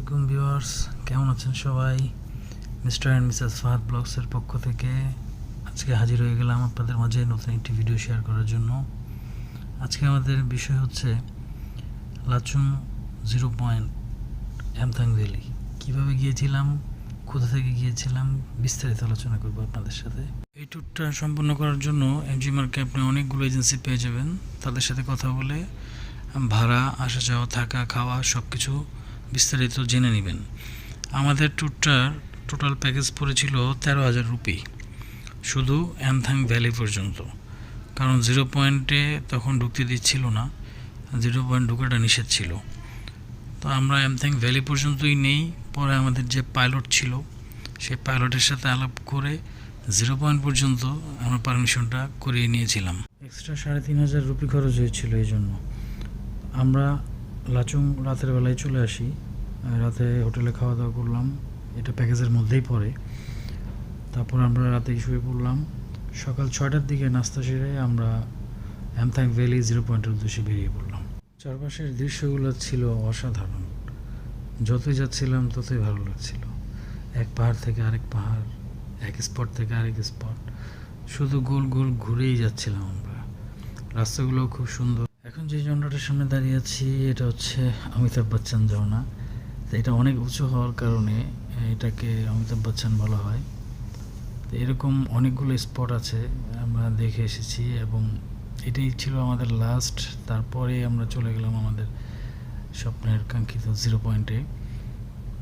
আলাইকুম ভিউয়ার্স, কেমন আছেন সবাই? মিস্টার অ্যান্ড মিসেস ফাহাদ ব্লগসের পক্ষ থেকে আজকে হাজির হয়ে গেলাম আপনাদের মাঝে নতুন একটি ভিডিও শেয়ার করার জন্য। আজকে আমাদের বিষয় হচ্ছে লাচুং 0 পয়েন্ট এমথাং ভ্যালি। কীভাবে গিয়েছিলাম, কোথা থেকে গিয়েছিলাম, বিস্তারিত আলোচনা করবো আপনাদের সাথে। এই ট্যুরটা সম্পন্ন করার জন্য এমজি মার্কে আপনি অনেকগুলো এজেন্সি পেয়ে যাবেন। তাদের সাথে কথা বলে ভাড়া, আসা যাওয়া, থাকা, খাওয়া সব কিছু বিস্তারিত জেনে নেবেন। আমাদের ট্যুরটার টোটাল প্যাকেজ পড়েছিল 13,000 রুপি, শুধু এমথাং ভ্যালি পর্যন্ত। কারণ 0 পয়েন্টে তখন ঢুকতে দিচ্ছিল না, 0 পয়েন্ট ঢুকাটা নিষেধ ছিল। তো আমরা এমথাং ভ্যালি পর্যন্তই নেই। পরে আমাদের যে পাইলট ছিল, সেই পাইলটের সাথে আলাপ করে 0 পয়েন্ট পর্যন্ত আমরা পারমিশনটা করিয়ে নিয়েছিলাম। এক্সট্রা 3,500 রুপি খরচ হয়েছিল। এই জন্য আমরা লাচুং রাতের বেলায় চলে আসি। রাতে হোটেলে খাওয়া দাওয়া করলাম, এটা প্যাকেজের মধ্যেই পড়ে। তারপর আমরা রাতেই শুয়ে পড়লাম। সকাল 6টার দিকে নাস্তা সেরে আমরা এমথাং ভ্যালি 0 পয়েন্টের উদ্দেশ্যে বেরিয়ে পড়লাম। চারপাশের দৃশ্যগুলো ছিল অসাধারণ। যতই যাচ্ছিলাম ততই ভালো লাগছিল। এক পাহাড় থেকে আরেক পাহাড়, এক স্পট থেকে আরেক স্পট, শুধু গোল গোল ঘুরেই যাচ্ছিলাম আমরা। রাস্তাগুলো খুব সুন্দর। এখন যে ঝর্ণাটার সামনে দাঁড়িয়ে আছি, এটা হচ্ছে অমিতাভ বচ্চন ঝর্ণা। তো এটা অনেক উঁচু হওয়ার কারণে এটাকে অমিতাভ বচ্চন বলা হয়। তো এরকম অনেকগুলো স্পট আছে, আমরা দেখে এসেছি এবং এটাই ছিল আমাদের লাস্ট। তারপরে আমরা চলে গেলাম আমাদের স্বপ্নের কাঙ্ক্ষিত 0 পয়েন্টে।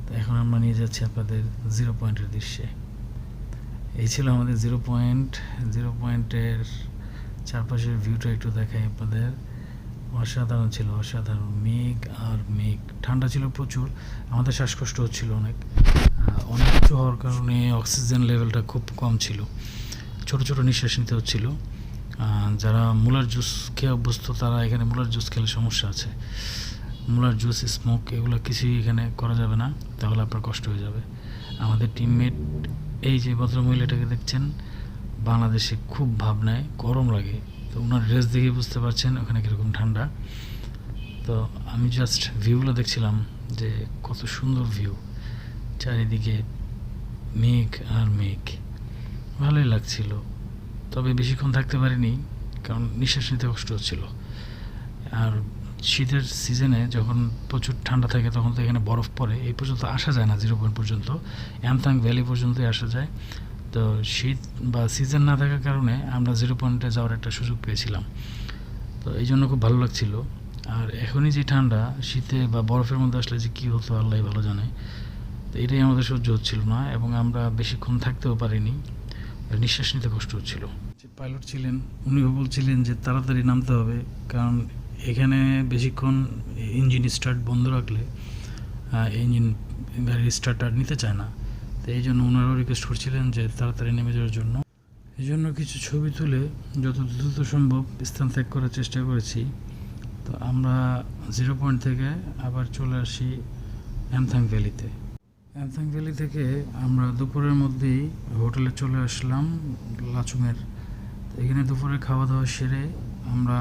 তো এখন আমরা নিয়ে যাচ্ছি আপনাদের 0 পয়েন্টের দৃশ্যে। এই ছিল আমাদের 0 পয়েন্ট। 0 পয়েন্টের চারপাশের ভিউটা একটু দেখাই আপনাদের। অসাধারণ ছিল, অসাধারণ। মেঘ আর মেঘ, ঠান্ডা ছিল প্রচুর। আমাদের শ্বাসকষ্ট হচ্ছিল অনেক উঁচু হওয়ার কারণে অক্সিজেন লেভেলটা খুব কম ছিল, ছোট ছোট নিঃশ্বাস নিতে হচ্ছিল। যারা মুলার জুস খেয়ে অভ্যস্ত, তারা এখানে মুলার জুস খেলে সমস্যা আছে। মুলার জুস, স্মোক, এগুলো কিছুই এখানে করা যাবে না, তাহলে আপনার কষ্ট হয়ে যাবে। আমাদের টিমমেট, এই যে ভদ্রমহিলাটাকে দেখছেন, বাংলাদেশে খুব ভাব নেয়, গরম লাগে। তো ওনার ড্রেস দেখে বুঝতে পারছেন ওখানে কীরকম ঠান্ডা। তো আমি জাস্ট ভিউগুলো দেখছিলাম যে কত সুন্দর ভিউ, চারিদিকে মেঘ আর মেঘ, ভালোই লাগছিল। তবে বেশিক্ষণ থাকতে পারিনি, কারণ নিঃশ্বাস নিতে কষ্ট হচ্ছিল। আর শীতের সিজনে যখন প্রচুর ঠান্ডা থাকে, তখন তো এখানে বরফ পড়ে। এই পর্যন্ত আসা যায় না, 0 পয়েন্ট পর্যন্ত, এমথাং ভ্যালি পর্যন্তই আসা যায়। তো শীত বা সিজন না থাকার কারণে আমরা 0 পয়েন্টে যাওয়ার একটা সুযোগ পেয়েছিলাম। তো এই জন্য খুব ভালো লাগছিল। আর এখনই যে ঠান্ডা, শীতে বা বরফের মধ্যে আসলে যে কী হতো আল্লাহ ভালো জানে। তো এটাই আমাদের সহ্য হচ্ছিল না এবং আমরা বেশিক্ষণ থাকতেও পারিনি, নিঃশ্বাস নিতে কষ্ট হচ্ছিল। যে পাইলট ছিলেন, উনিও বলছিলেন যে তাড়াতাড়ি নামতে হবে, কারণ এখানে বেশিক্ষণ ইঞ্জিন স্টার্ট বন্ধ রাখলে ইঞ্জিন গাড়ির স্টার্ট আর নিতে চায় না। তো এই জন্য ওনারাও রিকোয়েস্ট করছিলেন যে তাড়াতাড়ি নেমে যাওয়ার জন্য। এই জন্য কিছু ছবি তুলে যত দ্রুত সম্ভব স্থান ত্যাগ করার চেষ্টা করেছি। তো আমরা 0 পয়েন্ট থেকে আবার চলে আসি এমথাং ভ্যালিতে। এমথাং ভ্যালি থেকে আমরা দুপুরের মধ্যেই হোটেলে চলে আসলাম লাচুংয়ের। তো এখানে দুপুরে খাওয়া দাওয়া সেরে আমরা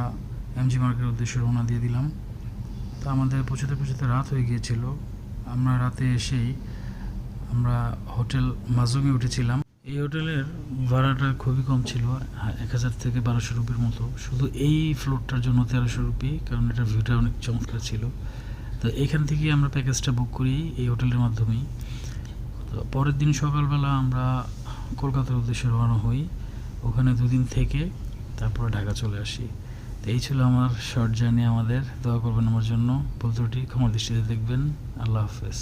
এমজি মার্কের উদ্দেশ্যে রওনা দিয়ে দিলাম। তো আমাদের পৌঁছতে পৌঁছতে রাত হয়ে গিয়েছিল। আমরা রাতে এসেই আমরা হোটেল মাজুংয়ে উঠেছিলাম। এই হোটেলের ভাড়াটা খুবই কম ছিল, 1,000 থেকে 1,200 রুপির মতো, শুধু এই ফ্লোরটার জন্য 1,300 রুপি, কারণ এটার ভিউটা অনেক চমৎকার ছিল। তো এইখান থেকেই আমরা প্যাকেজটা বুক করি এই হোটেলের মাধ্যমেই। তো পরের দিন সকালবেলা আমরা কলকাতার উদ্দেশ্যে রওনা হই। ওখানে 2 দিন থেকে তারপরে ঢাকা চলে আসি। তো এই ছিল আমার শর্ট জার্নি। আমাদের দোয়া করবেন আমার জন্য, ভুল ত্রুটি ক্ষমার দৃষ্টিতে দেখবেন। আল্লাহ হাফেজ।